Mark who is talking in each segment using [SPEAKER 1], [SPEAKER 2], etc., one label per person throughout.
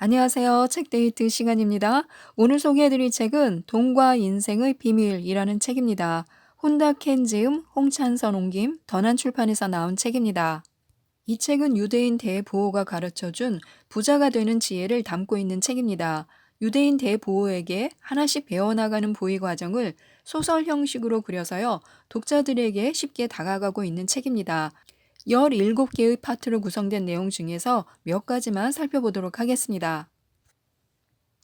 [SPEAKER 1] 안녕하세요. 책데이트 시간입니다. 오늘 소개해드릴 책은 돈과 인생의 비밀이라는 책입니다. 혼다 켄지음, 홍찬선 옮김, 던한출판에서 나온 책입니다. 이 책은 유대인 대보호가 가르쳐준 부자가 되는 지혜를 담고 있는 책입니다. 유대인 대보호에게 하나씩 배워나가는 보위 과정을 소설 형식으로 그려서요, 독자들에게 쉽게 다가가고 있는 책입니다. 17개의 파트로 구성된 내용 중에서 몇 가지만 살펴보도록 하겠습니다.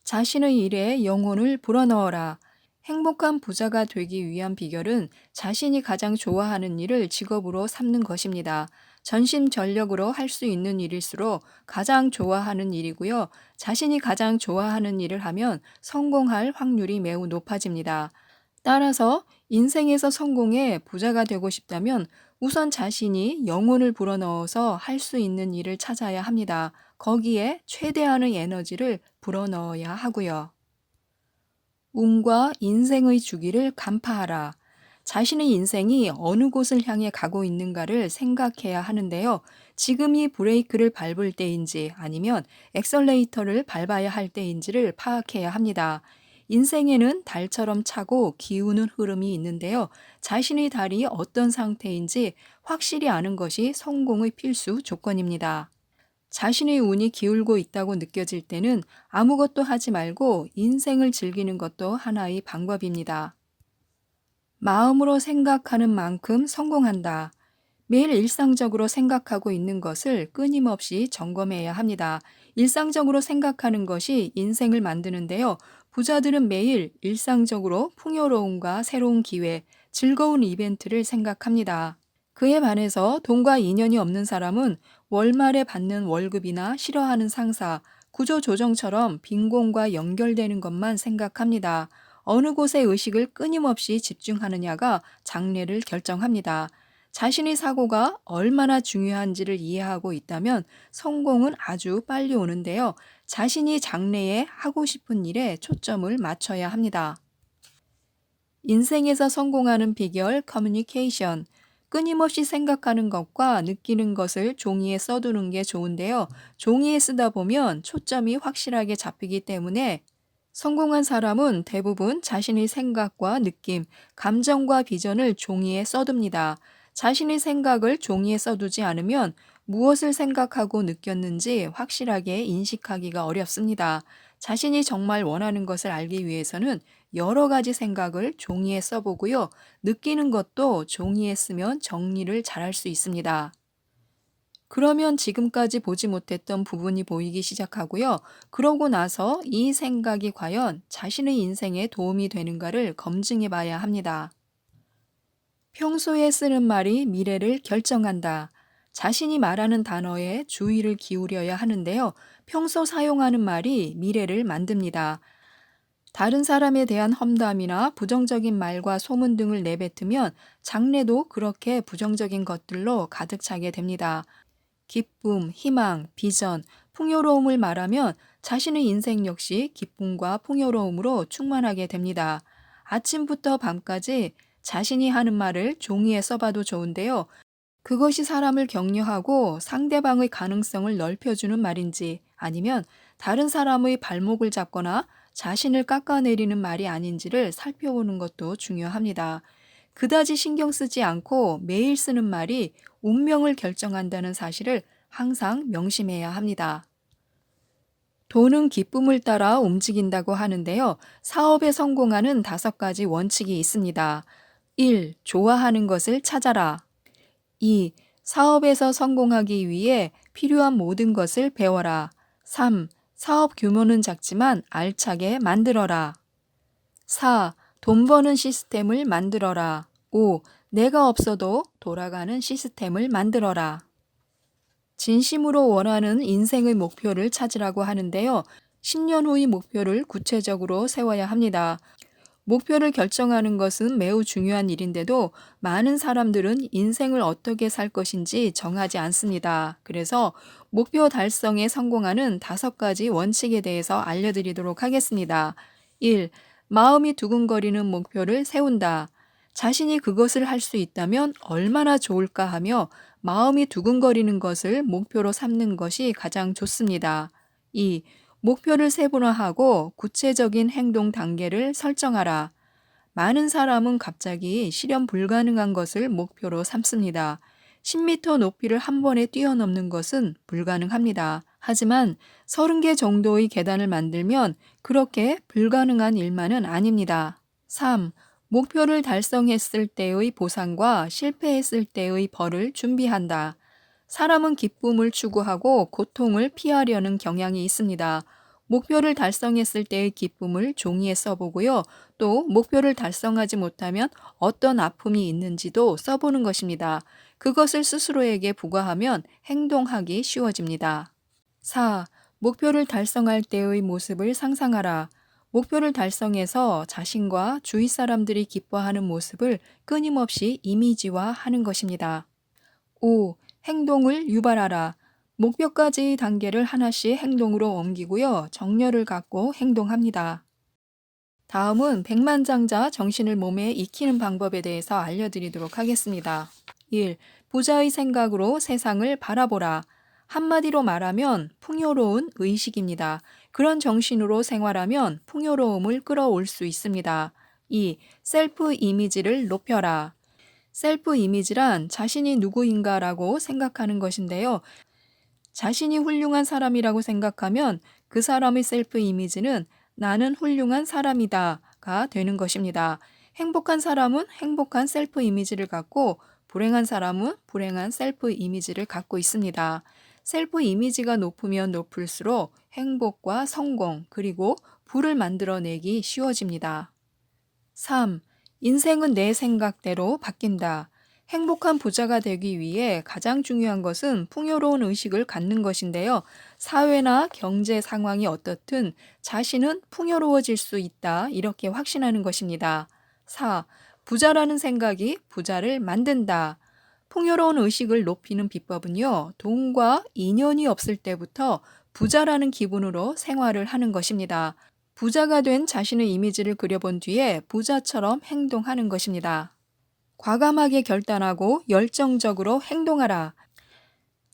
[SPEAKER 1] 자신의 일에 영혼을 불어넣어라. 행복한 부자가 되기 위한 비결은 자신이 가장 좋아하는 일을 직업으로 삼는 것입니다. 전심전력으로 할 수 있는 일일수록 가장 좋아하는 일이고요. 자신이 가장 좋아하는 일을 하면 성공할 확률이 매우 높아집니다. 따라서 인생에서 성공해 부자가 되고 싶다면 우선 자신이 영혼을 불어넣어서 할 수 있는 일을 찾아야 합니다. 거기에 최대한의 에너지를 불어넣어야 하고요. 운과 인생의 주기를 간파하라. 자신의 인생이 어느 곳을 향해 가고 있는가를 생각해야 하는데요. 지금이 브레이크를 밟을 때인지 아니면 엑셀레이터를 밟아야 할 때인지를 파악해야 합니다. 인생에는 달처럼 차고 기우는 흐름이 있는데요. 자신의 달이 어떤 상태인지 확실히 아는 것이 성공의 필수 조건입니다. 자신의 운이 기울고 있다고 느껴질 때는 아무것도 하지 말고 인생을 즐기는 것도 하나의 방법입니다. 마음으로 생각하는 만큼 성공한다. 매일 일상적으로 생각하고 있는 것을 끊임없이 점검해야 합니다. 일상적으로 생각하는 것이 인생을 만드는데요. 부자들은 매일 일상적으로 풍요로움과 새로운 기회, 즐거운 이벤트를 생각합니다. 그에 반해서 돈과 인연이 없는 사람은 월말에 받는 월급이나 싫어하는 상사, 구조조정처럼 빈곤과 연결되는 것만 생각합니다. 어느 곳에 의식을 끊임없이 집중하느냐가 장래를 결정합니다. 자신의 사고가 얼마나 중요한지를 이해하고 있다면 성공은 아주 빨리 오는데요. 자신이 장래에 하고 싶은 일에 초점을 맞춰야 합니다. 인생에서 성공하는 비결 커뮤니케이션. 끊임없이 생각하는 것과 느끼는 것을 종이에 써두는 게 좋은데요. 종이에 쓰다 보면 초점이 확실하게 잡히기 때문에 성공한 사람은 대부분 자신의 생각과 느낌, 감정과 비전을 종이에 써둡니다. 자신의 생각을 종이에 써두지 않으면 무엇을 생각하고 느꼈는지 확실하게 인식하기가 어렵습니다. 자신이 정말 원하는 것을 알기 위해서는 여러 가지 생각을 종이에 써보고요. 느끼는 것도 종이에 쓰면 정리를 잘할 수 있습니다. 그러면 지금까지 보지 못했던 부분이 보이기 시작하고요. 그러고 나서 이 생각이 과연 자신의 인생에 도움이 되는가를 검증해 봐야 합니다. 평소에 쓰는 말이 미래를 결정한다. 자신이 말하는 단어에 주의를 기울여야 하는데요. 평소 사용하는 말이 미래를 만듭니다. 다른 사람에 대한 험담이나 부정적인 말과 소문 등을 내뱉으면 장래도 그렇게 부정적인 것들로 가득 차게 됩니다. 기쁨, 희망, 비전, 풍요로움을 말하면 자신의 인생 역시 기쁨과 풍요로움으로 충만하게 됩니다. 아침부터 밤까지 자신이 하는 말을 종이에 써봐도 좋은데요. 그것이 사람을 격려하고 상대방의 가능성을 넓혀주는 말인지 아니면 다른 사람의 발목을 잡거나 자신을 깎아내리는 말이 아닌지를 살펴보는 것도 중요합니다. 그다지 신경 쓰지 않고 매일 쓰는 말이 운명을 결정한다는 사실을 항상 명심해야 합니다. 돈은 기쁨을 따라 움직인다고 하는데요. 사업에 성공하는 5가지 원칙이 있습니다. 1. 좋아하는 것을 찾아라. 2. 사업에서 성공하기 위해 필요한 모든 것을 배워라. 3. 사업 규모는 작지만 알차게 만들어라. 4. 돈 버는 시스템을 만들어라. 5. 내가 없어도 돌아가는 시스템을 만들어라. 진심으로 원하는 인생의 목표를 찾으라고 하는데요. 10년 후의 목표를 구체적으로 세워야 합니다. 목표를 결정하는 것은 매우 중요한 일인데도 많은 사람들은 인생을 어떻게 살 것인지 정하지 않습니다. 그래서 목표 달성에 성공하는 5가지 원칙에 대해서 알려드리도록 하겠습니다. 1. 마음이 두근거리는 목표를 세운다. 자신이 그것을 할 수 있다면 얼마나 좋을까 하며 마음이 두근거리는 것을 목표로 삼는 것이 가장 좋습니다. 2. 목표를 세분화하고 구체적인 행동 단계를 설정하라. 많은 사람은 갑자기 실현 불가능한 것을 목표로 삼습니다. 10m 높이를 한 번에 뛰어넘는 것은 불가능합니다. 하지만 30개 정도의 계단을 만들면 그렇게 불가능한 일만은 아닙니다. 3. 목표를 달성했을 때의 보상과 실패했을 때의 벌을 준비한다. 사람은 기쁨을 추구하고 고통을 피하려는 경향이 있습니다. 목표를 달성했을 때의 기쁨을 종이에 써보고요. 또 목표를 달성하지 못하면 어떤 아픔이 있는지도 써보는 것입니다. 그것을 스스로에게 부과하면 행동하기 쉬워집니다. 4. 목표를 달성할 때의 모습을 상상하라. 목표를 달성해서 자신과 주위 사람들이 기뻐하는 모습을 끊임없이 이미지화하는 것입니다. 5. 행동을 유발하라. 목표까지 단계를 하나씩 행동으로 옮기고요. 정열을 갖고 행동합니다. 다음은 백만장자 정신을 몸에 익히는 방법에 대해서 알려드리도록 하겠습니다. 1. 부자의 생각으로 세상을 바라보라. 한마디로 말하면 풍요로운 의식입니다. 그런 정신으로 생활하면 풍요로움을 끌어올 수 있습니다. 2. 셀프 이미지를 높여라. 셀프 이미지란 자신이 누구인가라고 생각하는 것인데요. 자신이 훌륭한 사람이라고 생각하면 그 사람의 셀프 이미지는 나는 훌륭한 사람이다가 되는 것입니다. 행복한 사람은 행복한 셀프 이미지를 갖고 불행한 사람은 불행한 셀프 이미지를 갖고 있습니다. 셀프 이미지가 높으면 높을수록 행복과 성공 그리고 부를 만들어내기 쉬워집니다. 3. 인생은 내 생각대로 바뀐다. 행복한 부자가 되기 위해 가장 중요한 것은 풍요로운 의식을 갖는 것인데요. 사회나 경제 상황이 어떻든 자신은 풍요로워질 수 있다. 이렇게 확신하는 것입니다. 4. 부자라는 생각이 부자를 만든다. 풍요로운 의식을 높이는 비법은요. 돈과 인연이 없을 때부터 부자라는 기분으로 생활을 하는 것입니다. 부자가 된 자신의 이미지를 그려본 뒤에 부자처럼 행동하는 것입니다. 과감하게 결단하고 열정적으로 행동하라.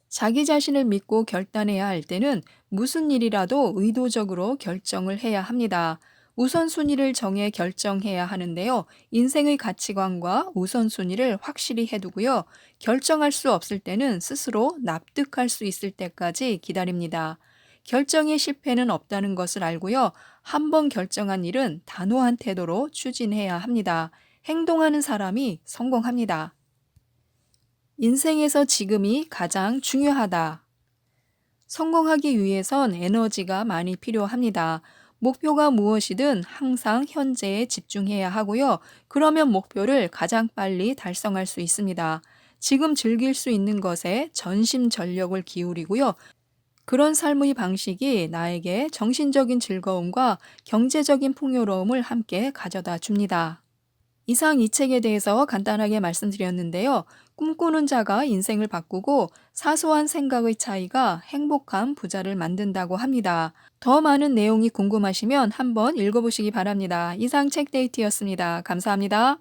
[SPEAKER 1] 자기 자신을 믿고 결단해야 할 때는 무슨 일이라도 의도적으로 결정을 해야 합니다. 우선순위를 정해 결정해야 하는데요. 인생의 가치관과 우선순위를 확실히 해두고요. 결정할 수 없을 때는 스스로 납득할 수 있을 때까지 기다립니다. 결정의 실패는 없다는 것을 알고요. 한번 결정한 일은 단호한 태도로 추진해야 합니다. 행동하는 사람이 성공합니다. 인생에서 지금이 가장 중요하다. 성공하기 위해선 에너지가 많이 필요합니다. 목표가 무엇이든 항상 현재에 집중해야 하고요. 그러면 목표를 가장 빨리 달성할 수 있습니다. 지금 즐길 수 있는 것에 전심전력을 기울이고요. 그런 삶의 방식이 나에게 정신적인 즐거움과 경제적인 풍요로움을 함께 가져다 줍니다. 이상 이 책에 대해서 간단하게 말씀드렸는데요. 꿈꾸는 자가 인생을 바꾸고 사소한 생각의 차이가 행복한 부자를 만든다고 합니다. 더 많은 내용이 궁금하시면 한번 읽어보시기 바랍니다. 이상 책데이트였습니다. 감사합니다.